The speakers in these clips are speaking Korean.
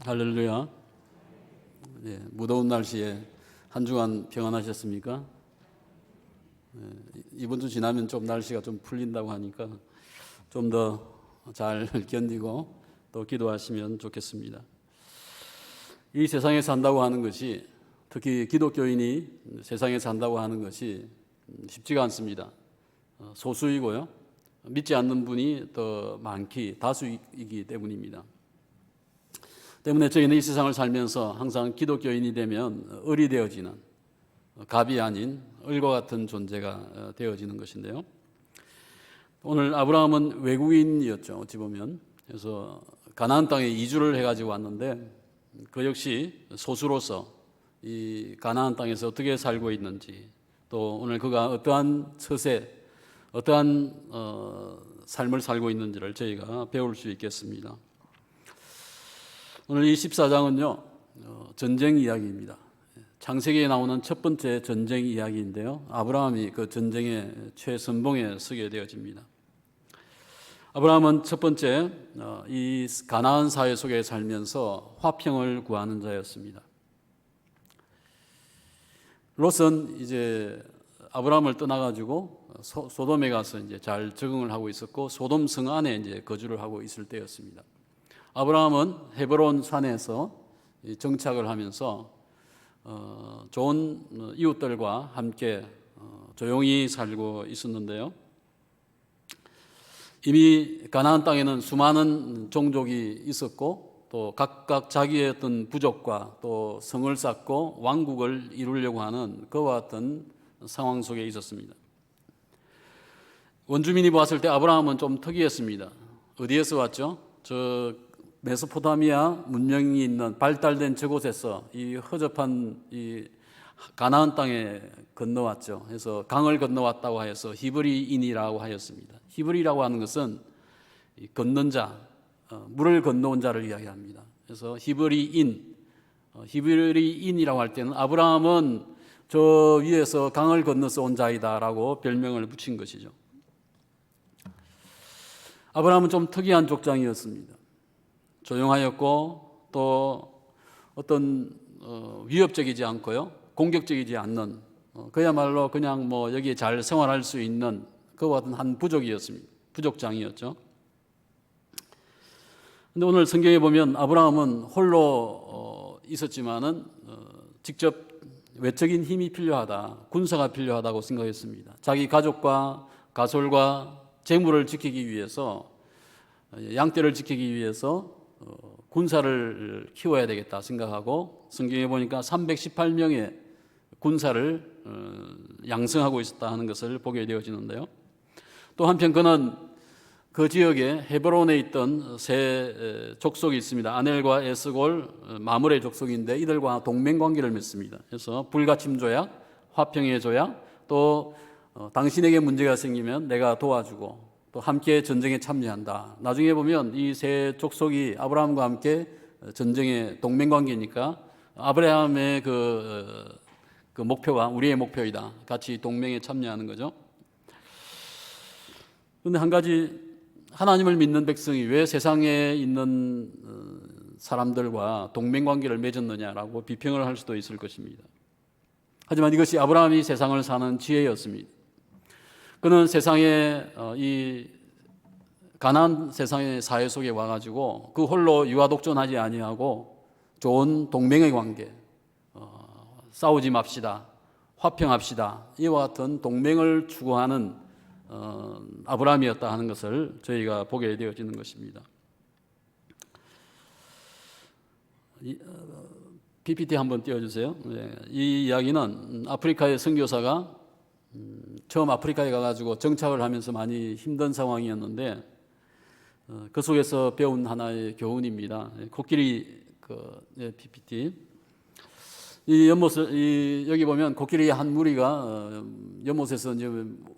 할렐루야. 예, 무더운 날씨에 한 주간 평안하셨습니까? 이번 주 지나면 좀 날씨가 좀 풀린다고 하니까 좀 더 잘 견디고 또 기도하시면 좋겠습니다. 이 세상에 산다고 하는 것이, 특히 기독교인이 세상에 산다고 하는 것이 쉽지가 않습니다. 소수이고요, 믿지 않는 분이 더 다수이기 때문입니다. 때문에 저희는 이 세상을 살면서 항상 기독교인이 되면 을이 되어지는, 갑이 아닌 을과 같은 존재가 되어지는 것인데요. 오늘 아브라함은 외국인이었죠, 어찌 보면. 그래서 가나안 땅에 이주를 해가지고 왔는데, 그 역시 소수로서 이 가나안 땅에서 어떻게 살고 있는지, 또 오늘 그가 어떠한 처세, 어떠한 삶을 살고 있는지를 저희가 배울 수 있겠습니다. 오늘 이 14장은요, 전쟁 이야기입니다. 창세기에 나오는 첫 번째 전쟁 이야기인데요, 아브라함이 그 전쟁의 최선봉에 서게 되어집니다. 아브라함은 첫 번째 이 가나안 사회 속에 살면서 화평을 구하는 자였습니다. 롯은 이제 아브라함을 떠나가지고 소돔에 가서 이제 잘 적응을 하고 있었고, 소돔 성 안에 이제 거주를 하고 있을 때였습니다. 아브라함은 헤브론 산에서 정착을 하면서 좋은 이웃들과 함께 조용히 살고 있었는데요. 이미 가나안 땅에는 수많은 종족이 있었고, 또 각각 자기의 어떤 부족과 또 성을 쌓고 왕국을 이루려고 하는 그와 같은 상황 속에 있었습니다. 원주민이 보았을 때 아브라함은 좀 특이했습니다. 어디에서 왔죠? 저 메소포타미아 문명이 있는 발달된 저곳에서 이 허접한 이 가나안 땅에 건너왔죠. 그래서 강을 건너왔다고 하여서 히브리인이라고 하였습니다. 히브리라고 하는 것은 건넌 자, 물을 건너온 자를 이야기합니다. 그래서 히브리인이라고 할 때는 아브라함은 저 위에서 강을 건너서 온 자이다라고 별명을 붙인 것이죠. 아브라함은 좀 특이한 족장이었습니다. 조용하였고, 또 어떤 위협적이지 않고요, 공격적이지 않는, 그야말로 그냥 뭐 여기에 잘 생활할 수 있는 그와 같은 한 부족이었습니다. 부족장이었죠. 근데 오늘 성경에 보면 아브라함은 홀로 있었지만은 직접 외적인 힘이 필요하다, 군사가 필요하다고 생각했습니다. 자기 가족과 가솔과 재물을 지키기 위해서, 양떼를 지키기 위해서 군사를 키워야 되겠다 생각하고, 성경에 보니까 318명의 군사를 양성하고 있었다 하는 것을 보게 되어지는데요. 또 한편 그는 그 지역에 헤브론에 있던 세 족속이 있습니다. 아넬과 에스골, 마므레 족속인데 이들과 동맹관계를 맺습니다. 그래서 불가침 조약, 화평의 조약, 또 당신에게 문제가 생기면 내가 도와주고 또 함께 전쟁에 참여한다. 나중에 보면 이 세 족속이 아브라함과 함께 전쟁의 동맹관계니까 아브라함의 그 목표가 우리의 목표이다, 같이 동맹에 참여하는 거죠. 그런데 한 가지, 하나님을 믿는 백성이 왜 세상에 있는 사람들과 동맹관계를 맺었느냐라고 비평을 할 수도 있을 것입니다. 하지만 이것이 아브라함이 세상을 사는 지혜였습니다. 그는 세상에 이 가나안 세상의 사회 속에 와가지고 그 홀로 유아독존하지 아니하고 좋은 동맹의 관계, 싸우지 맙시다, 화평합시다, 이와 같은 동맹을 추구하는 아브라함이었다 하는 것을 저희가 보게 되어지는 것입니다. PPT 한번 띄워주세요. 이 이야기는 아프리카의 선교사가 처음 아프리카에 가가지고 정착을 하면서 많이 힘든 상황이었는데, 그 속에서 배운 하나의 교훈입니다. 코끼리 PPT. 이 연못을, 여기 보면 코끼리 한 무리가 연못에서 이제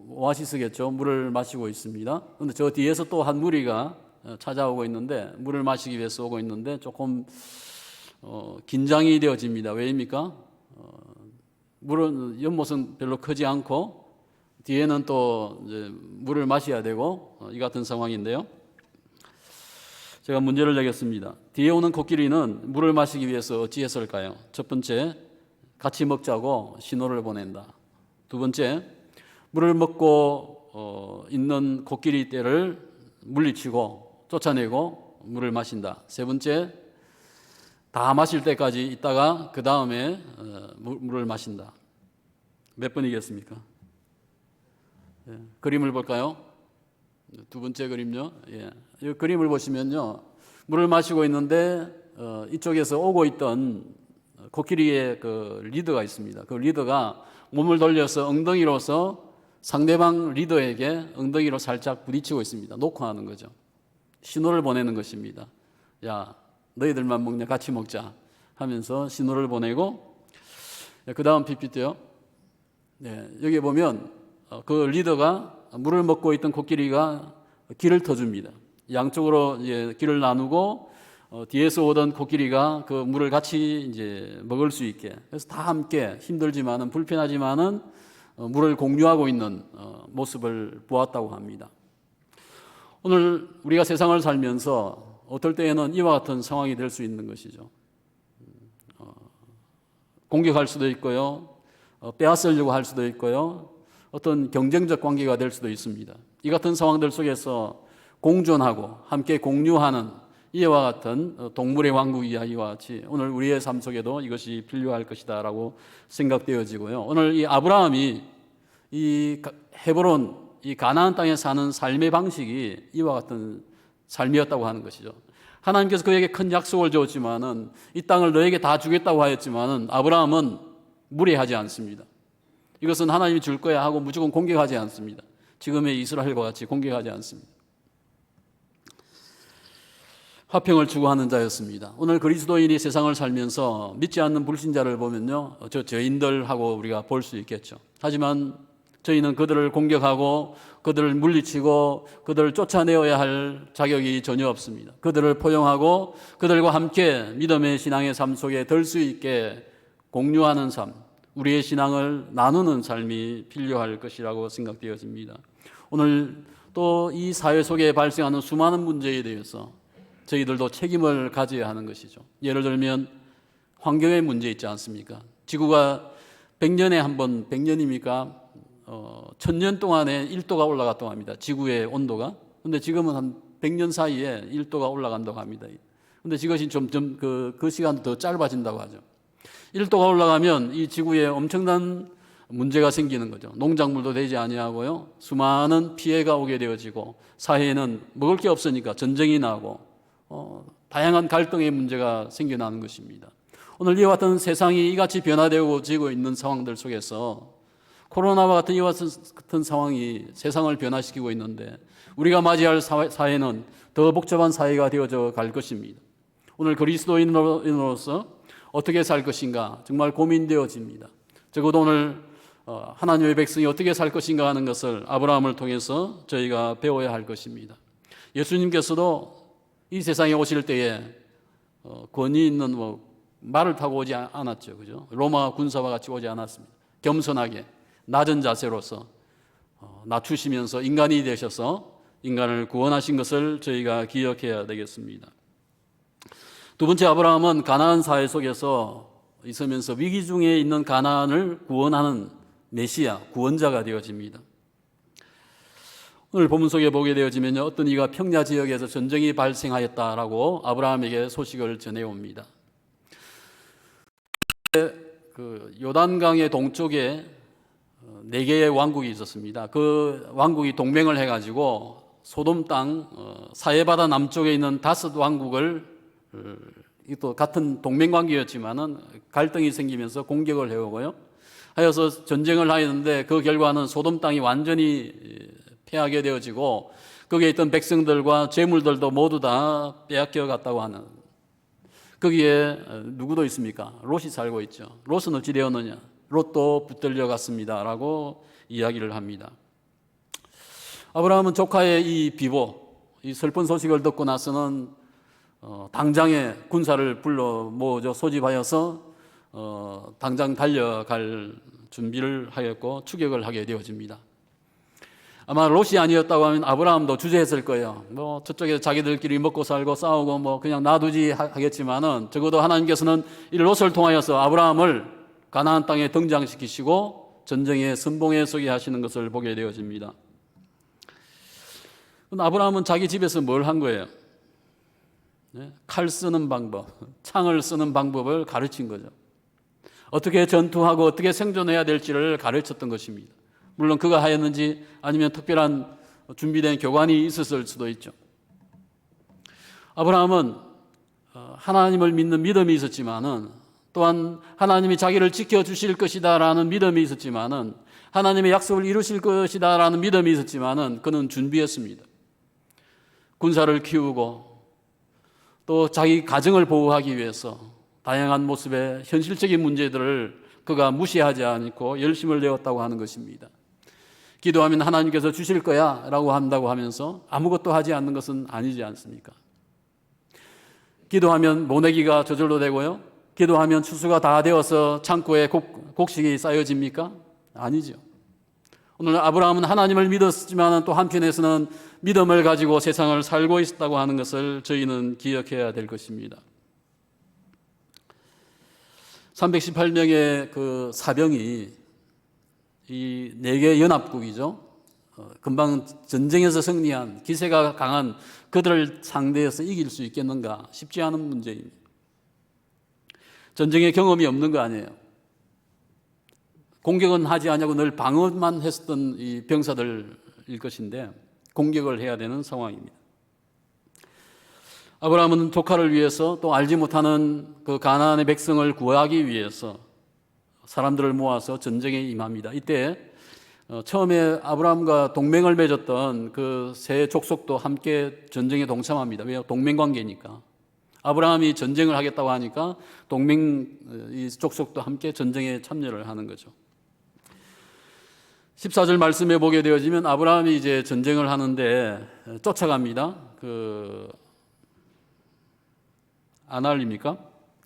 오아시스겠죠, 물을 마시고 있습니다. 그런데 저 뒤에서 또 한 무리가 찾아오고 있는데, 물을 마시기 위해서 오고 있는데 조금 긴장이 되어집니다. 왜입니까? 물은, 연못은 별로 크지 않고 뒤에는 또 이제 물을 마셔야 되고 이 같은 상황인데요. 제가 문제를 내겠습니다. 뒤에 오는 코끼리는 물을 마시기 위해서 어찌했을까요? 첫 번째, 같이 먹자고 신호를 보낸다. 두 번째, 물을 먹고 있는 코끼리 떼를 물리치고 쫓아내고 물을 마신다. 세 번째, 다 마실 때까지 있다가 그 다음에 물을 마신다. 몇 번이겠습니까? 예, 그림을 볼까요? 두 번째 그림요. 예, 이 그림을 보시면요, 물을 마시고 있는데 이쪽에서 오고 있던 코끼리의 그 리더가 있습니다. 그 리더가 몸을 돌려서 엉덩이로서 상대방 리더에게 엉덩이로 살짝 부딪히고 있습니다. 녹화하는 거죠. 신호를 보내는 것입니다. 야, 너희들만 먹냐? 같이 먹자 하면서 신호를 보내고, 그 다음 PPT요. 네, 여기 보면 그 리더가 물을 먹고 있던 코끼리가 길을 터줍니다. 양쪽으로 이제 길을 나누고 뒤에서 오던 코끼리가 그 물을 같이 이제 먹을 수 있게, 그래서 다 함께 힘들지만은 불편하지만은 물을 공유하고 있는 모습을 보았다고 합니다. 오늘 우리가 세상을 살면서 어떨 때에는 이와 같은 상황이 될 수 있는 것이죠. 공격할 수도 있고요, 빼앗으려고 할 수도 있고요, 어떤 경쟁적 관계가 될 수도 있습니다. 이 같은 상황들 속에서 공존하고 함께 공유하는 이와 같은 동물의 왕국 이야기와 같이 오늘 우리의 삶 속에도 이것이 필요할 것이다라고 생각되어지고요. 오늘 이 아브라함이 이 헤브론, 이 가나안 땅에 사는 삶의 방식이 이와 같은 삶이었다고 하는 것이죠. 하나님께서 그에게 큰 약속을 주었지만은 이 땅을 너에게 다 주겠다고 하였지만은 아브라함은 무례하지 않습니다. 이것은 하나님이 줄 거야 하고 무조건 공격하지 않습니다. 지금의 이스라엘과 같이 공격하지 않습니다. 화평을 추구하는 자였습니다. 오늘 그리스도인이 세상을 살면서 믿지 않는 불신자를 보면요, 저 죄인들하고 우리가 볼 수 있겠죠. 하지만 저희는 그들을 공격하고 그들을 물리치고 그들을 쫓아내어야 할 자격이 전혀 없습니다. 그들을 포용하고 그들과 함께 믿음의 신앙의 삶 속에 들 수 있게 공유하는 삶, 우리의 신앙을 나누는 삶이 필요할 것이라고 생각되어집니다. 오늘 또 이 사회 속에 발생하는 수많은 문제에 대해서 저희들도 책임을 가져야 하는 것이죠. 예를 들면 환경의 문제 있지 않습니까? 지구가 100년에 한 번, 100년입니까? 1000년 동안에 1도가 올라갔다고 합니다. 지구의 온도가. 근데 지금은 한 100년 사이에 1도가 올라간다고 합니다. 근데 이것이 점점 그 시간도 더 짧아진다고 하죠. 1도가 올라가면 이 지구에 엄청난 문제가 생기는 거죠. 농작물도 되지 아니하고요, 수많은 피해가 오게 되어지고 사회에는 먹을 게 없으니까 전쟁이 나고 다양한 갈등의 문제가 생겨나는 것입니다. 오늘 이와 같은 세상이 이같이 변화되어지고 있는 상황들 속에서 코로나와 같은 이와 같은 상황이 세상을 변화시키고 있는데 우리가 맞이할 사회는 더 복잡한 사회가 되어져 갈 것입니다. 오늘 그리스도인으로서 어떻게 살 것인가 정말 고민되어집니다. 적어도 오늘 하나님의 백성이 어떻게 살 것인가 하는 것을 아브라함을 통해서 저희가 배워야 할 것입니다. 예수님께서도 이 세상에 오실 때에 권위 있는 말을 타고 오지 않았죠. 그죠? 로마 군사와 같이 오지 않았습니다. 겸손하게 낮은 자세로서 낮추시면서 인간이 되셔서 인간을 구원하신 것을 저희가 기억해야 되겠습니다. 두 번째, 아브라함은 가나안 사회 속에서 있으면서 위기 중에 있는 가나안을 구원하는 메시아, 구원자가 되어집니다. 오늘 본문 속에 보게 되어지면요, 어떤 이가 평야 지역에서 전쟁이 발생하였다라고 아브라함에게 소식을 전해옵니다. 그 요단강의 동쪽에 4개의 왕국이 있었습니다. 그 왕국이 동맹을 해가지고 소돔 땅 사해바다 남쪽에 있는 다섯 왕국을, 또 같은 동맹 관계였지만은 갈등이 생기면서 공격을 해오고요, 하여서 전쟁을 하였는데 그 결과는 소돔 땅이 완전히 패하게 되어지고 거기에 있던 백성들과 재물들도 모두 다 빼앗겨 갔다고 하는, 거기에 누구도 있습니까? 롯이 살고 있죠. 롯은 어찌 되었느냐? 롯도 붙들려 갔습니다 라고 이야기를 합니다. 아브라함은 조카의 이 비보, 이 슬픈 소식을 듣고 나서는 당장에 군사를 불러 모으죠. 소집하여서 당장 달려갈 준비를 하였고 추격을 하게 되어집니다. 아마 롯이 아니었다고 하면 아브라함도 주저했을 거예요. 뭐 저쪽에 자기들끼리 먹고 살고 싸우고 뭐 그냥 놔두지 하겠지만은 적어도 하나님께서는 이 롯을 통하여서 아브라함을 가나안 땅에 등장시키시고 전쟁의 선봉에 서게 하시는 것을 보게 되어집니다. 아브라함은 자기 집에서 뭘 한 거예요? 칼 쓰는 방법, 창을 쓰는 방법을 가르친 거죠. 어떻게 전투하고 어떻게 생존해야 될지를 가르쳤던 것입니다. 물론 그가 하였는지 아니면 특별한 준비된 교관이 있었을 수도 있죠. 아브라함은 하나님을 믿는 믿음이 있었지만은 또한 하나님이 자기를 지켜주실 것이다라는 믿음이 있었지만은 하나님의 약속을 이루실 것이다라는 믿음이 있었지만은 그는 준비했습니다. 군사를 키우고 또 자기 가정을 보호하기 위해서 다양한 모습의 현실적인 문제들을 그가 무시하지 않고 열심을 내었다고 하는 것입니다. 기도하면 하나님께서 주실 거야 라고 한다고 하면서 아무것도 하지 않는 것은 아니지 않습니까? 기도하면 모내기가 저절로 되고요. 기도하면 추수가 다 되어서 창고에 곡식이 쌓여집니까? 아니죠. 오늘 아브라함은 하나님을 믿었지만 또 한편에서는 믿음을 가지고 세상을 살고 있었다고 하는 것을 저희는 기억해야 될 것입니다. 318명의 그 사병이 이 4개 연합국이죠. 금방 전쟁에서 승리한 기세가 강한 그들을 상대해서 이길 수 있겠는가 쉽지 않은 문제입니다. 전쟁의 경험이 없는 거 아니에요. 공격은 하지 않냐고 늘 방어만 했었던 이 병사들일 것인데 공격을 해야 되는 상황입니다. 아브라함은 조카를 위해서 또 알지 못하는 그 가나안의 백성을 구하기 위해서 사람들을 모아서 전쟁에 임합니다. 이때 처음에 아브라함과 동맹을 맺었던 그 세 족속도 함께 전쟁에 동참합니다. 왜요? 동맹관계니까. 아브라함이 전쟁을 하겠다고 하니까 이 족속도 함께 전쟁에 참여를 하는 거죠. 14절 말씀에 보게 되어지면 아브라함이 이제 전쟁을 하는데 쫓아갑니다. 그 아날입니까?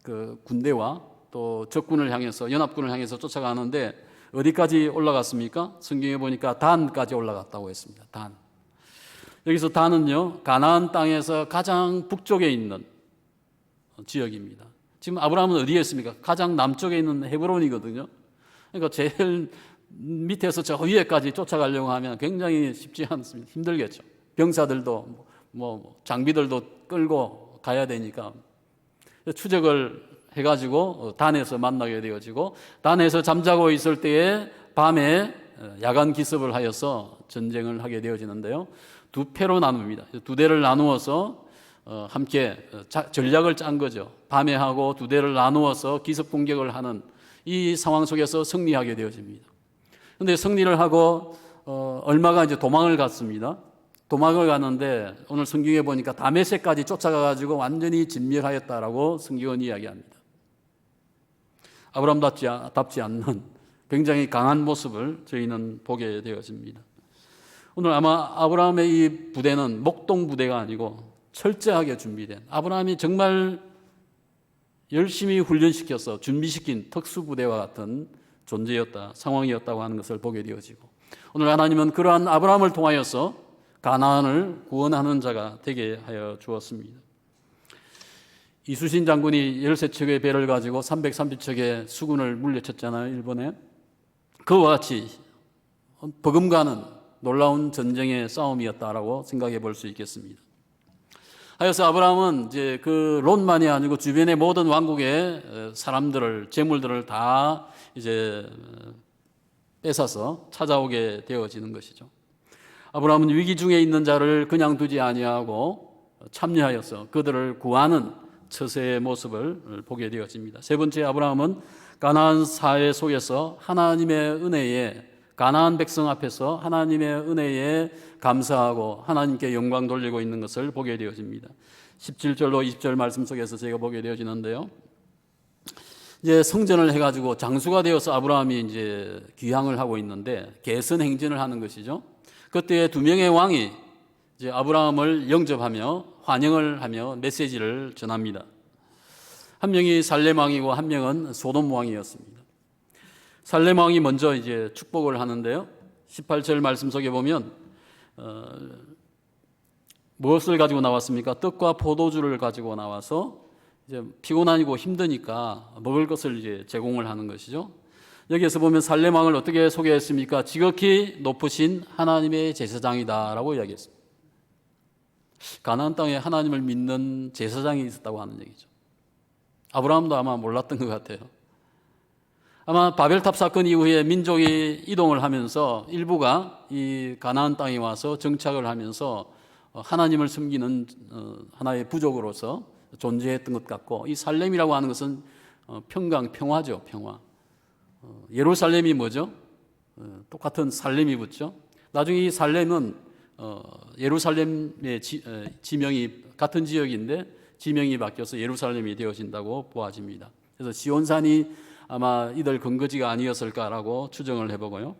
그 군대와 또 적군을 향해서 연합군을 향해서 쫓아가는데 어디까지 올라갔습니까? 성경에 보니까 단까지 올라갔다고 했습니다. 단. 여기서 단은요, 가나안 땅에서 가장 북쪽에 있는 지역입니다. 지금 아브라함은 어디에 있습니까? 가장 남쪽에 있는 헤브론이거든요. 그러니까 제일 밑에서 저 위에까지 쫓아가려고 하면 굉장히 쉽지 않습니다. 힘들겠죠. 병사들도 장비들도 끌고 가야 되니까 추적을 해가지고 단에서 만나게 되어지고 단에서 잠자고 있을 때에 밤에 야간 기습을 하여서 전쟁을 하게 되어지는데요. 두 패로 나눕니다. 두 대를 나누어서 함께 전략을 짠 거죠. 밤에 하고 두 대를 나누어서 기습 공격을 하는 이 상황 속에서 승리하게 되어집니다. 그런데 승리를 하고 얼마가 이제 도망을 갔습니다. 도망을 갔는데 오늘 성경에 보니까 다메섹까지 쫓아가가지고 완전히 진멸하였다라고 성경은 이야기합니다. 아브라함답지 않는 굉장히 강한 모습을 저희는 보게 되어집니다. 오늘 아마 아브라함의 이 부대는 목동 부대가 아니고 철저하게 준비된 아브라함이 정말 열심히 훈련시켜서 준비시킨 특수부대와 같은 존재였다, 상황이었다고 하는 것을 보게 되어지고 오늘 하나님은 그러한 아브라함을 통하여서 가나안을 구원하는 자가 되게 하여 주었습니다. 이수신 장군이 13척의 배를 가지고 330척의 수군을 물리쳤잖아요, 일본에. 그와 같이 버금가는 놀라운 전쟁의 싸움이었다라고 생각해 볼 수 있겠습니다. 하여서 아브라함은 이제 그 롯만이 아니고 주변의 모든 왕국의 사람들을, 재물들을 다 이제 뺏어서 찾아오게 되어지는 것이죠. 아브라함은 위기 중에 있는 자를 그냥 두지 아니하고 참여하여서 그들을 구하는 처세의 모습을 보게 되어집니다. 세 번째, 아브라함은 가나안 사회 속에서 하나님의 은혜에, 가나안 백성 앞에서 하나님의 은혜에 감사하고 하나님께 영광 돌리고 있는 것을 보게 되어집니다. 17절로 20절 말씀 속에서 제가 보게 되어지는데요. 이제 성전을 해가지고 장수가 되어서 아브라함이 이제 귀향을 하고 있는데 개선 행진을 하는 것이죠. 그때 두 명의 왕이 이제 아브라함을 영접하며 환영을 하며 메시지를 전합니다. 한 명이 살렘 왕이고 한 명은 소돔 왕이었습니다. 살렘 왕이 먼저 이제 축복을 하는데요. 18절 말씀 속에 보면 무엇을 가지고 나왔습니까? 떡과 포도주를 가지고 나와서 이제 피곤하고 힘드니까 먹을 것을 이제 제공을 하는 것이죠. 여기에서 보면 살렘 왕을 어떻게 소개했습니까? 지극히 높으신 하나님의 제사장이다라고 이야기했습니다. 가나안 땅에 하나님을 믿는 제사장이 있었다고 하는 얘기죠. 아브라함도 아마 몰랐던 것 같아요. 아마 바벨탑 사건 이후에 민족이 이동을 하면서 일부가 이 가나안 땅에 와서 정착을 하면서 하나님을 섬기는 하나의 부족으로서 존재했던 것 같고, 이 살렘이라고 하는 것은 평화죠, 평화. 예루살렘이 뭐죠? 똑같은 살렘이 붙죠. 나중에 이 살렘은 예루살렘의 지명이 같은 지역인데 지명이 바뀌어서 예루살렘이 되어진다고 보아집니다. 그래서 시온산이 아마 이들 근거지가 아니었을까라고 추정을 해보고요.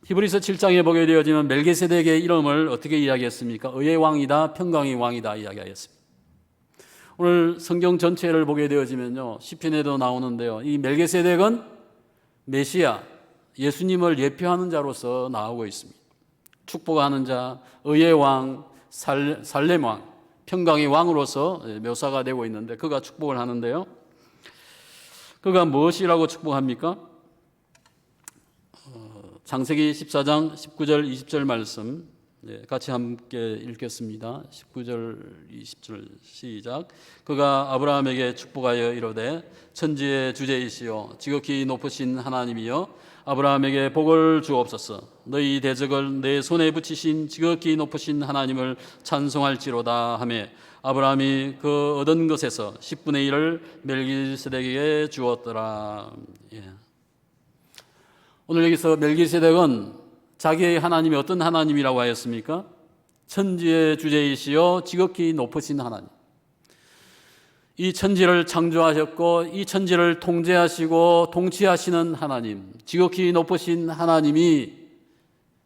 히브리서 7장에 보게 되어지면 멜기세덱의 이름을 어떻게 이야기했습니까? 의의 왕이다, 평강의 왕이다 이야기하였습니다. 오늘 성경 전체를 보게 되어지면요, 시편에도 나오는데요, 이 멜기세덱은 메시아, 예수님을 예표하는 자로서 나오고 있습니다. 축복하는 자, 의의 왕, 살렘 왕, 평강의 왕으로서 묘사가 되고 있는데, 그가 축복을 하는데요, 그가 무엇이라고 축복합니까? 창세기 14장 19절 20절 말씀 같이 함께 읽겠습니다. 19절 20절 시작. 그가 아브라함에게 축복하여 이르되 천지의 주제이시오 지극히 높으신 하나님이여 아브라함에게 복을 주옵소서. 너희 대적을 내 손에 붙이신 지극히 높으신 하나님을 찬송할지로다 하며 아브라함이 그 얻은 것에서 10분의 1을 멜기세덱에게 주었더라. 오늘 여기서 멜기세덱은 자기의 하나님이 어떤 하나님이라고 하였습니까? 천지의 주제이시여 지극히 높으신 하나님. 이 천지를 창조하셨고 이 천지를 통제하시고 통치하시는 하나님, 지극히 높으신 하나님이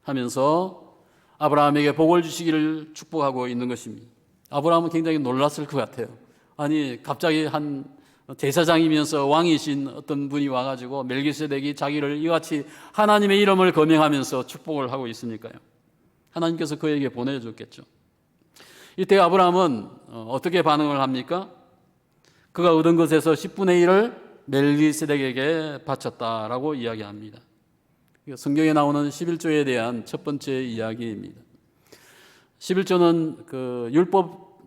하면서 아브라함에게 복을 주시기를 축복하고 있는 것입니다. 아브라함은 굉장히 놀랐을 것 같아요. 아니 갑자기 한 제사장이면서 왕이신 어떤 분이 와가지고 멜기세덱이 자기를 이같이 하나님의 이름을 거명하면서 축복을 하고 있으니까요. 하나님께서 그에게 보내줬겠죠. 이때 아브라함은 어떻게 반응을 합니까? 그가 얻은 것에서 10분의 1을 멜기세덱에게 바쳤다라고 이야기합니다. 성경에 나오는 11조에 대한 첫 번째 이야기입니다. 11조는 그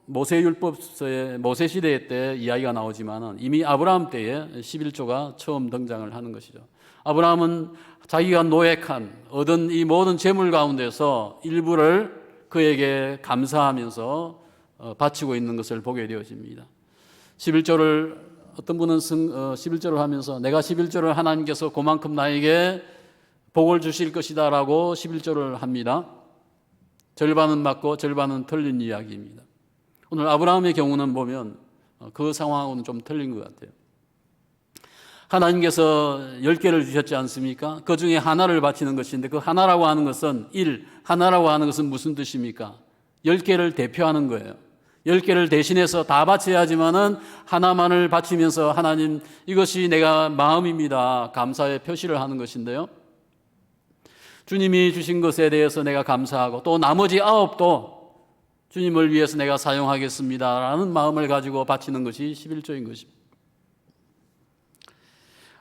모세율법서의 모세 시대 때 이야기가 나오지만 이미 아브라함 때에 11조가 처음 등장을 하는 것이죠. 아브라함은 자기가 노획한 얻은 이 모든 재물 가운데서 일부를 그에게 감사하면서 바치고 있는 것을 보게 되어집니다. 11조를 어떤 분은 11조를 하면서 내가 11조를 하나님께서 그만큼 나에게 복을 주실 것이다 라고 11조를 합니다. 절반은 맞고 절반은 틀린 이야기입니다. 오늘 아브라함의 경우는 보면 그 상황하고는 좀 틀린 것 같아요. 하나님께서 10개를 주셨지 않습니까? 그 중에 하나를 바치는 것인데 그 하나라고 하는 것은 하나라고 하는 것은 무슨 뜻입니까? 10개를 대표하는 거예요. 10개를 대신해서 다 바쳐야지만은 하나만을 바치면서 하나님 이것이 내가 마음입니다. 감사의 표시를 하는 것인데요. 주님이 주신 것에 대해서 내가 감사하고 또 나머지 9도 주님을 위해서 내가 사용하겠습니다 라는 마음을 가지고 바치는 것이 11조인 것입니다.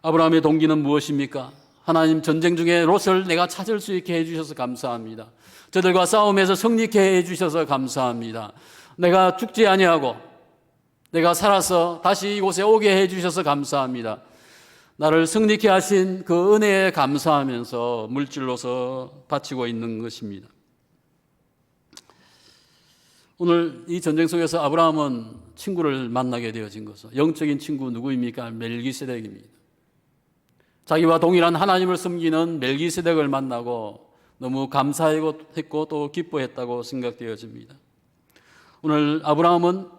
아브라함의 동기는 무엇입니까? 하나님 전쟁 중에 롯을 내가 찾을 수 있게 해주셔서 감사합니다. 저들과 싸움에서 승리케 해주셔서 감사합니다. 내가 죽지 아니하고 내가 살아서 다시 이곳에 오게 해주셔서 감사합니다. 나를 승리케 하신 그 은혜에 감사하면서 물질로서 바치고 있는 것입니다. 오늘 이 전쟁 속에서 아브라함은 친구를 만나게 되어진 것은 영적인 친구 누구입니까? 멜기세덱입니다. 자기와 동일한 하나님을 섬기는 멜기세덱을 만나고 너무 감사했고 또 기뻐했다고 생각되어집니다. 오늘 아브라함은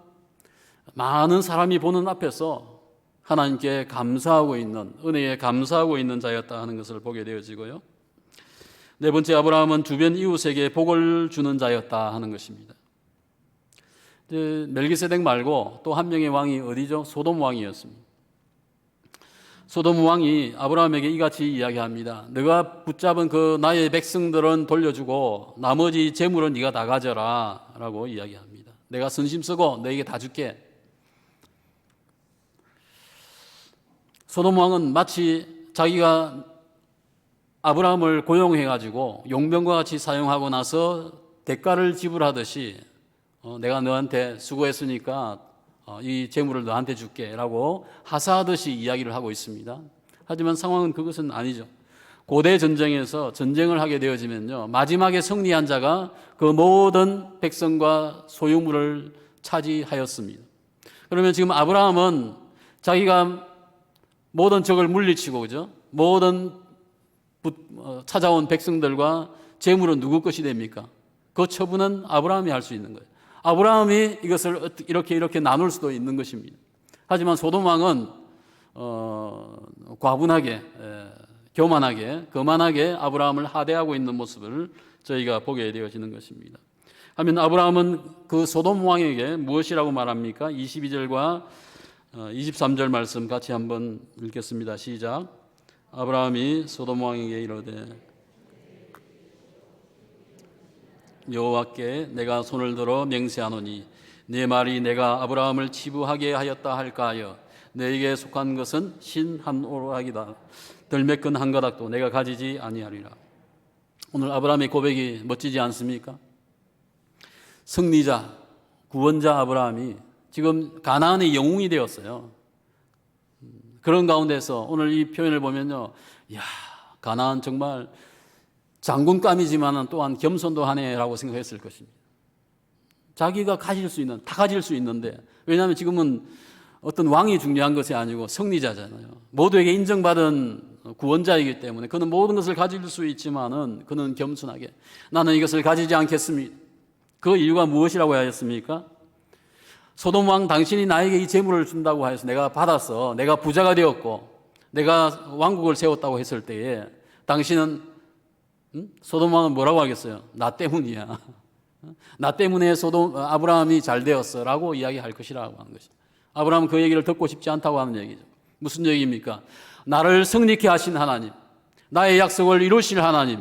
많은 사람이 보는 앞에서 하나님께 감사하고 있는, 은혜에 감사하고 있는 자였다 하는 것을 보게 되어지고요. 네 번째, 아브라함은 주변 이웃에게 복을 주는 자였다 하는 것입니다. 멜기세덱 말고 또 한 명의 왕이 어디죠? 소돔 왕이었습니다. 소돔 왕이 아브라함에게 이같이 이야기합니다. 네가 붙잡은 그 나의 백성들은 돌려주고 나머지 재물은 네가 다 가져라 라고 이야기합니다. 내가 선심 쓰고 너에게 다 줄게. 소돔 왕은 마치 자기가 아브라함을 고용해가지고 용병과 같이 사용하고 나서 대가를 지불하듯이 내가 너한테 수고했으니까 이 재물을 너한테 줄게 라고 하사하듯이 이야기를 하고 있습니다. 하지만 상황은 그것은 아니죠. 고대 전쟁에서 전쟁을 하게 되어지면요, 마지막에 승리한 자가 그 모든 백성과 소유물을 차지하였습니다. 그러면 지금 아브라함은 자기가 모든 적을 물리치고, 그죠? 모든 찾아온 백성들과 재물은 누구 것이 됩니까? 그 처분은 아브라함이 할 수 있는 거예요. 아브라함이 이것을 이렇게 나눌 수도 있는 것입니다. 하지만 소돔 왕은 과분하게, 교만하게, 거만하게 아브라함을 하대하고 있는 모습을 저희가 보게 되어지는 것입니다. 하면 아브라함은 그 소돔 왕에게 무엇이라고 말합니까? 22절과 23절 말씀 같이 한번 읽겠습니다. 시작. 아브라함이 소돔 왕에게 이르되 여호와께 내가 손을 들어 맹세하노니 네 말이 내가 아브라함을 치부하게 하였다 할까 하여 너에게 속한 것은 신 한 오락이다. 들매끈 한 가닥도 내가 가지지 아니하리라. 오늘 아브라함의 고백이 멋지지 않습니까? 승리자, 구원자 아브라함이 지금 가나안의 영웅이 되었어요. 그런 가운데서 오늘 이 표현을 보면요, 이야, 가나안 정말 장군감이지만 또한 겸손도 하네라고 생각했을 것입니다. 자기가 가질 수 있는, 다 가질 수 있는데, 왜냐하면 지금은 어떤 왕이 중요한 것이 아니고 승리자잖아요. 모두에게 인정받은 구원자이기 때문에 그는 모든 것을 가질 수 있지만은 그는 겸손하게 나는 이것을 가지지 않겠습니다. 그 이유가 무엇이라고 하였습니까? 소돔 왕 당신이 나에게 이 재물을 준다고 하여서 내가 받았어. 내가 부자가 되었고 내가 왕국을 세웠다고 했을 때에 당신은 소돔 왕은 뭐라고 하겠어요? 나 때문이야. 나 때문에 아브라함이 잘 되었어 라고 이야기할 것이라고 하는 것입니다. 아브라함은 그 얘기를 듣고 싶지 않다고 하는 얘기죠. 무슨 얘기입니까? 나를 승리케 하신 하나님, 나의 약속을 이루실 하나님,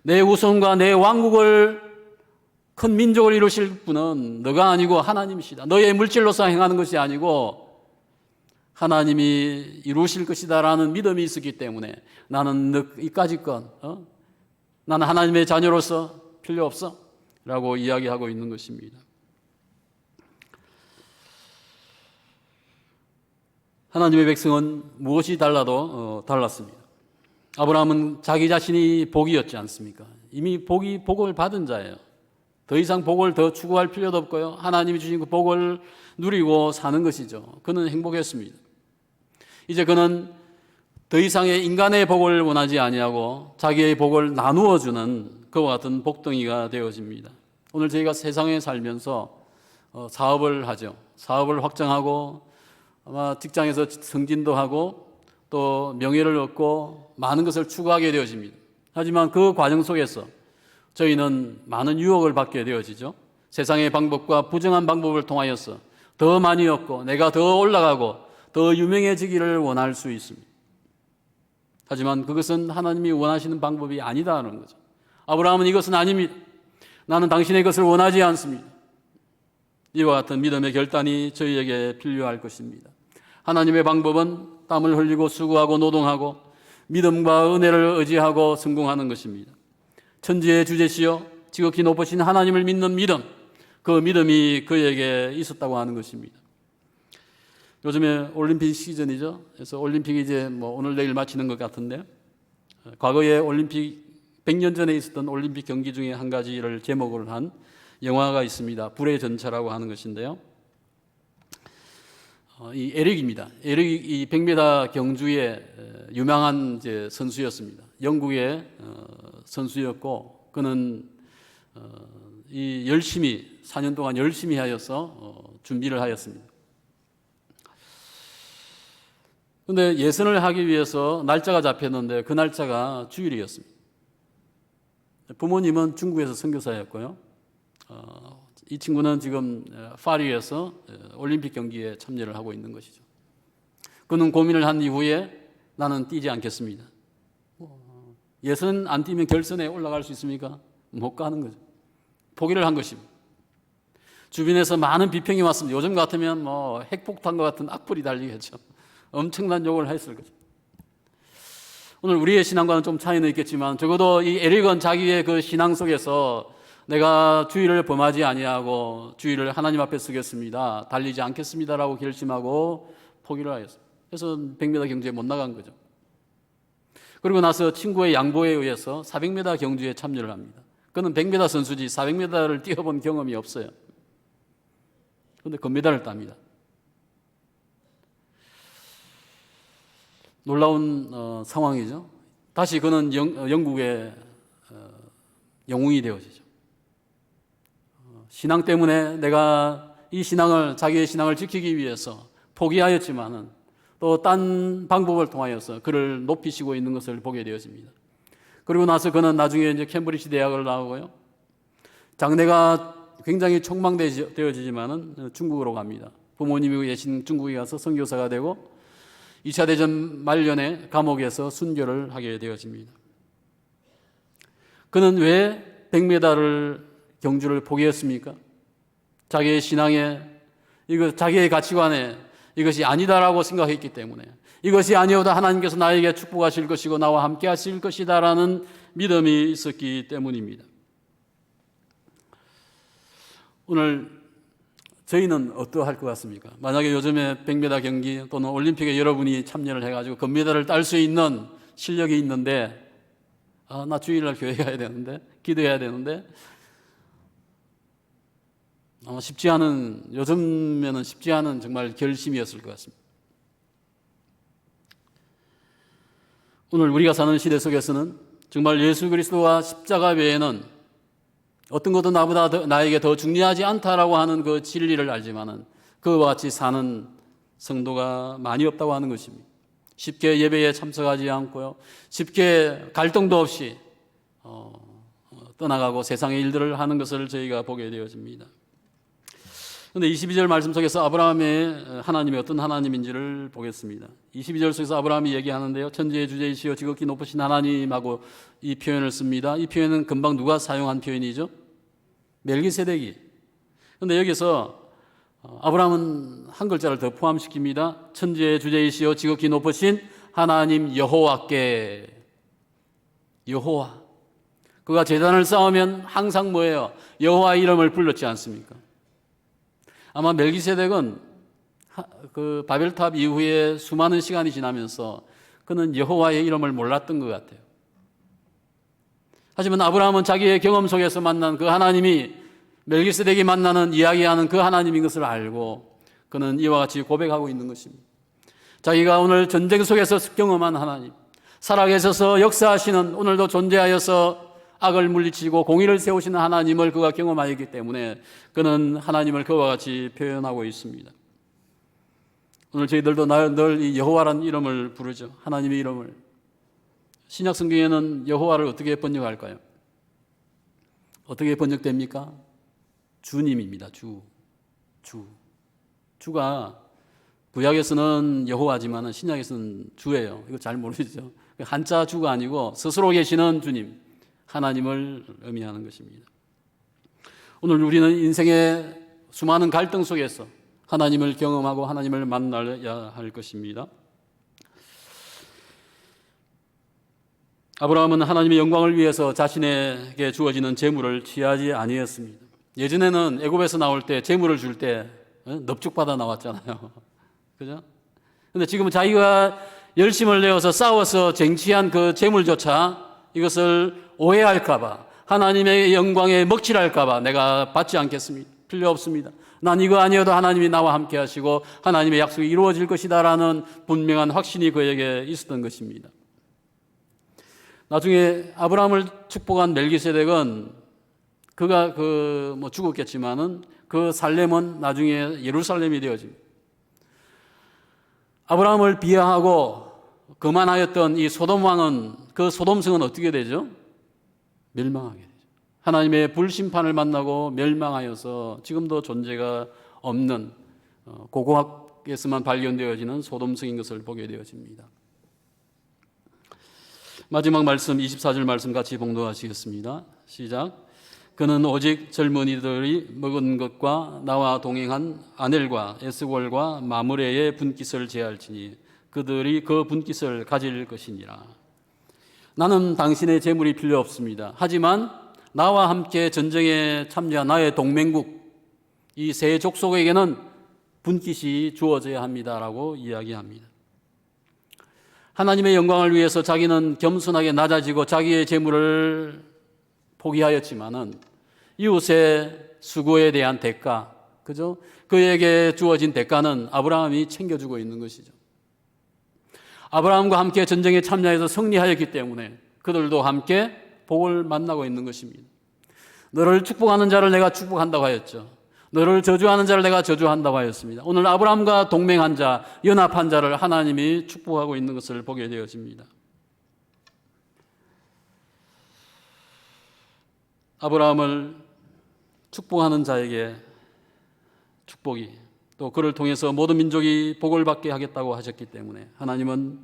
내 후손과 내 왕국을 큰 민족을 이루실 분은 너가 아니고 하나님이시다. 너의 물질로서 행하는 것이 아니고 하나님이 이루실 것이다라는 믿음이 있었기 때문에 나는 이까짓 건 나는 하나님의 자녀로서 필요 없어 라고 이야기하고 있는 것입니다. 하나님의 백성은 무엇이 달라도 달랐습니다. 아브라함은 자기 자신이 복이었지 않습니까? 이미 복을 받은 자예요. 더 이상 복을 더 추구할 필요도 없고요. 하나님이 주신 그 복을 누리고 사는 것이죠. 그는 행복했습니다. 이제 그는 더 이상의 인간의 복을 원하지 아니하고 자기의 복을 나누어 주는 그와 같은 복덩이가 되어집니다. 오늘 저희가 세상에 살면서 사업을 하죠. 사업을 확장하고 아마 직장에서 승진도 하고 또 명예를 얻고 많은 것을 추구하게 되어집니다. 하지만 그 과정 속에서 저희는 많은 유혹을 받게 되어지죠. 세상의 방법과 부정한 방법을 통하여서 더 많이 얻고 내가 더 올라가고 더 유명해지기를 원할 수 있습니다. 하지만 그것은 하나님이 원하시는 방법이 아니다는 거죠. 아브라함은 이것은 아닙니다. 나는 당신의 것을 원하지 않습니다. 이와 같은 믿음의 결단이 저희에게 필요할 것입니다. 하나님의 방법은 땀을 흘리고 수고하고 노동하고 믿음과 은혜를 의지하고 성공하는 것입니다. 천지의 주제시여 지극히 높으신 하나님을 믿는 믿음, 그 믿음이 그에게 있었다고 하는 것입니다. 요즘에 올림픽 시즌이죠. 그래서 올림픽이 이제 오늘 내일 마치는 것 같은데 과거에 올림픽 100년 전에 있었던 올림픽 경기 중에 한 가지를 제목으로 한 영화가 있습니다. 불의 전차라고 하는 것인데요. 이 에릭입니다. 에릭이 이 100m 경주의 유명한 이제 선수였습니다. 영국의 선수였고 그는 이 열심히 4년 동안 열심히 하여서 준비를 하였습니다. 그런데 예선을 하기 위해서 날짜가 잡혔는데 그 날짜가 주일이었습니다. 부모님은 중국에서 선교사였고요. 이 친구는 지금 파리에서 올림픽 경기에 참여를 하고 있는 것이죠. 그는 고민을 한 이후에 나는 뛰지 않겠습니다. 예선 안 뛰면 결선에 올라갈 수 있습니까? 못 가는 거죠. 포기를 한 것입니다. 주변에서 많은 비평이 왔습니다. 요즘 같으면 뭐 핵폭탄과 같은 악플이 달리겠죠. 엄청난 욕을 했을 거죠. 오늘 우리의 신앙과는 좀 차이는 있겠지만 적어도 이 에릭은 자기의 그 신앙 속에서 내가 주의를 범하지 아니하고 주의를 하나님 앞에 쓰겠습니다. 달리지 않겠습니다라고 결심하고 포기를 하였어요. 그래서 100m 경주에 못 나간 거죠. 그리고 나서 친구의 양보에 의해서 400m 경주에 참여를 합니다. 그는 100m 선수지 400m를 뛰어본 경험이 없어요. 그런데 금메달을 땁니다. 놀라운 상황이죠. 다시 그는 영국의 영웅이 되어지죠. 신앙 때문에 내가 이 신앙을, 자기의 신앙을 지키기 위해서 포기하였지만은 또 딴 방법을 통하여서 그를 높이시고 있는 것을 보게 되어집니다. 그리고 나서 그는 나중에 이제 캠브리지 대학을 나오고요. 장래가 굉장히 촉망되어지지만은 중국으로 갑니다. 부모님이 계신 중국에 가서 선교사가 되고 2차 대전 말년에 감옥에서 순교를 하게 되어집니다. 그는 왜 100m를 경주를 포기했습니까? 자기의 신앙에, 자기의 가치관에 이것이 아니다라고 생각했기 때문에, 이것이 아니어도 하나님께서 나에게 축복하실 것이고 나와 함께 하실 것이다라는 믿음이 있었기 때문입니다. 오늘 저희는 어떠할 것 같습니까? 만약에 요즘에 100m 경기 또는 올림픽에 여러분이 참여를 해가지고 금메달을 딸 수 있는 실력이 있는데, 나 주일날 교회 가야 되는데, 기도해야 되는데, 아마 쉽지 않은, 요즘에는 쉽지 않은 정말 결심이었을 것 같습니다. 오늘 우리가 사는 시대 속에서는 정말 예수 그리스도와 십자가 외에는 어떤 것도 나에게 더 중요하지 않다라고 하는 그 진리를 알지만은 그와 같이 사는 성도가 많이 없다고 하는 것입니다. 쉽게 예배에 참석하지 않고요, 쉽게 갈등도 없이 떠나가고 세상의 일들을 하는 것을 저희가 보게 되어집니다. 그런데 22절 말씀 속에서 아브라함의 하나님이 어떤 하나님인지를 보겠습니다. 22절 속에서 아브라함이 얘기하는데요, 천지의 주제이시여 지극히 높으신 하나님하고 이 표현을 씁니다. 이 표현은 금방 누가 사용한 표현이죠? 멜기세덱이. 그런데 여기서 아브라함은 한 글자를 더 포함시킵니다. 천지의 주제이시여 지극히 높으신 하나님 여호와께. 여호와. 그가 제단을 쌓으면 항상 뭐예요? 여호와 이름을 불렀지 않습니까? 아마 멜기세덱은 그 바벨탑 이후에 수많은 시간이 지나면서 그는 여호와의 이름을 몰랐던 것 같아요. 하지만 아브라함은 자기의 경험 속에서 만난 그 하나님이 멜기세덱이 만나는 이야기하는 그 하나님인 것을 알고 그는 이와 같이 고백하고 있는 것입니다. 자기가 오늘 전쟁 속에서 경험한 하나님, 살아계셔서 역사하시는, 오늘도 존재하여서 악을 물리치고 공의를 세우시는 하나님을 그가 경험하였기 때문에 그는 하나님을 그와 같이 표현하고 있습니다. 오늘 저희들도 늘 이 여호와라는 이름을 부르죠. 하나님의 이름을. 신약 성경에는 여호와를 어떻게 번역할까요? 어떻게 번역됩니까? 주님입니다. 주가 구약에서는 여호와지만 신약에서는 주예요. 이거 잘 모르시죠? 한자 주가 아니고 스스로 계시는 주님, 하나님을 의미하는 것입니다. 오늘 우리는 인생의 수많은 갈등 속에서 하나님을 경험하고 하나님을 만나야 할 것입니다. 아브라함은 하나님의 영광을 위해서 자신에게 주어지는 재물을 취하지 아니했습니다. 예전에는 애굽에서 나올 때 재물을 줄 때 넙죽받아 나왔잖아요. 그죠? 근데 지금은 자기가 열심을 내어서 싸워서 쟁취한 그 재물조차 이것을 오해할까봐, 하나님의 영광에 먹칠할까봐 내가 받지 않겠습니다. 필요 없습니다. 난 이거 아니어도 하나님이 나와 함께 하시고 하나님의 약속이 이루어질 것이다라는 분명한 확신이 그에게 있었던 것입니다. 나중에 아브라함을 축복한 멜기세덱은 그가 죽었겠지만은 그 살렘은 나중에 예루살렘이 되어집니다. 아브라함을 비하하고 거만하였던 이 소돔 왕은, 그 소돔성은 어떻게 되죠? 멸망하게 되죠. 하나님의 불심판을 만나고 멸망하여서 지금도 존재가 없는 고고학에서만 발견되어지는 소돔성인 것을 보게 되어집니다. 마지막 말씀 24절 말씀 같이 봉독하시겠습니다. 시작. 그는 오직 젊은이들이 먹은 것과 나와 동행한 아넬과 에스골과 마므레의 분깃을 제할지니 그들이 그 분깃을 가질 것이니라. 나는 당신의 재물이 필요 없습니다. 하지만 나와 함께 전쟁에 참여한 나의 동맹국 이 세 족속에게는 분깃이 주어져야 합니다라고 이야기합니다. 하나님의 영광을 위해서 자기는 겸손하게 낮아지고 자기의 재물을 포기하였지만은 이웃의 수고에 대한 대가, 그죠? 그에게 주어진 대가는 아브라함이 챙겨주고 있는 것이죠. 아브라함과 함께 전쟁에 참여해서 승리하였기 때문에 그들도 함께 복을 만나고 있는 것입니다. 너를 축복하는 자를 내가 축복한다고 하였죠. 너를 저주하는 자를 내가 저주한다고 하였습니다. 오늘 아브라함과 동맹한 자, 연합한 자를 하나님이 축복하고 있는 것을 보게 되어집니다. 아브라함을 축복하는 자에게 축복이, 또 그를 통해서 모든 민족이 복을 받게 하겠다고 하셨기 때문에 하나님은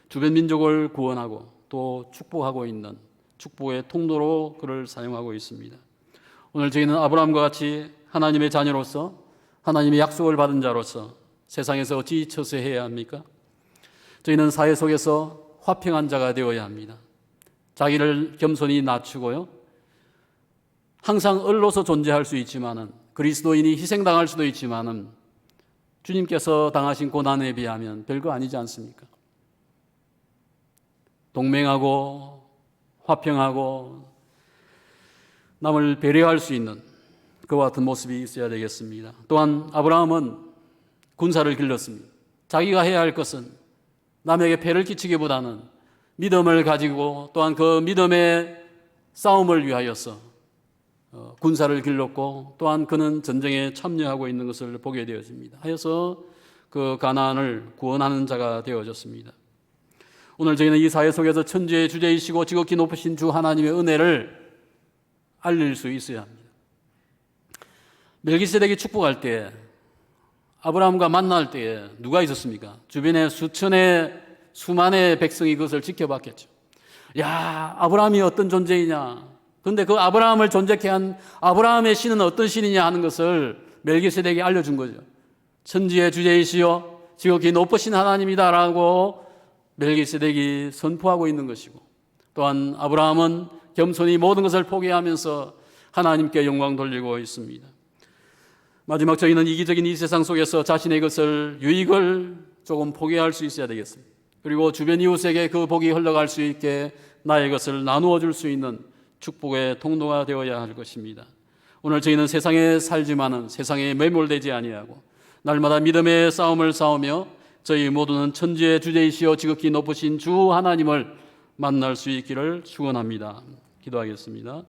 주변 민족을 구원하고 또 축복하고 있는 축복의 통로로 그를 사용하고 있습니다. 오늘 저희는 아브라함과 같이 하나님의 자녀로서 하나님의 약속을 받은 자로서 세상에서 어찌 처세해야 합니까? 저희는 사회 속에서 화평한 자가 되어야 합니다. 자기를 겸손히 낮추고요. 항상 을로서 존재할 수 있지만은 그리스도인이 희생당할 수도 있지만은 주님께서 당하신 고난에 비하면 별거 아니지 않습니까? 동맹하고 화평하고 남을 배려할 수 있는 그와 같은 모습이 있어야 되겠습니다. 또한 아브라함은 군사를 길렀습니다. 자기가 해야 할 것은 남에게 폐를 끼치기보다는 믿음을 가지고 또한 그 믿음의 싸움을 위하여서 군사를 길렀고 또한 그는 전쟁에 참여하고 있는 것을 보게 되어집니다. 하여서 그 가나안을 구원하는 자가 되어졌습니다. 오늘 저희는 이 사회 속에서 천지의 주제이시고 지극히 높으신 주 하나님의 은혜를 알릴 수 있어야 합니다. 멜기세덱이 축복할 때 아브라함과 만날 때에 누가 있었습니까? 주변에 수만의 백성이 그것을 지켜봤겠죠. 야, 아브라함이 어떤 존재이냐. 그런데 그 아브라함을 존재케 한 아브라함의 신은 어떤 신이냐 하는 것을 멜기세덱이 알려준 거죠. 천지의 주제이시여 지극히 높으신 하나님이다라고 멜기세덱이 선포하고 있는 것이고, 또한 아브라함은 겸손히 모든 것을 포기하면서 하나님께 영광 돌리고 있습니다. 마지막 저희는 이기적인 이 세상 속에서 자신의 것을 유익을 조금 포기할 수 있어야 되겠습니다. 그리고 주변 이웃에게 그 복이 흘러갈 수 있게 나의 것을 나누어 줄 수 있는 축복의 통로가 되어야 할 것입니다. 오늘 저희는 세상에 살지만은 세상에 매몰되지 아니하고 날마다 믿음의 싸움을 싸우며 저희 모두는 천지의 주제이시여 지극히 높으신 주 하나님을 만날 수 있기를 축원합니다. 기도하겠습니다.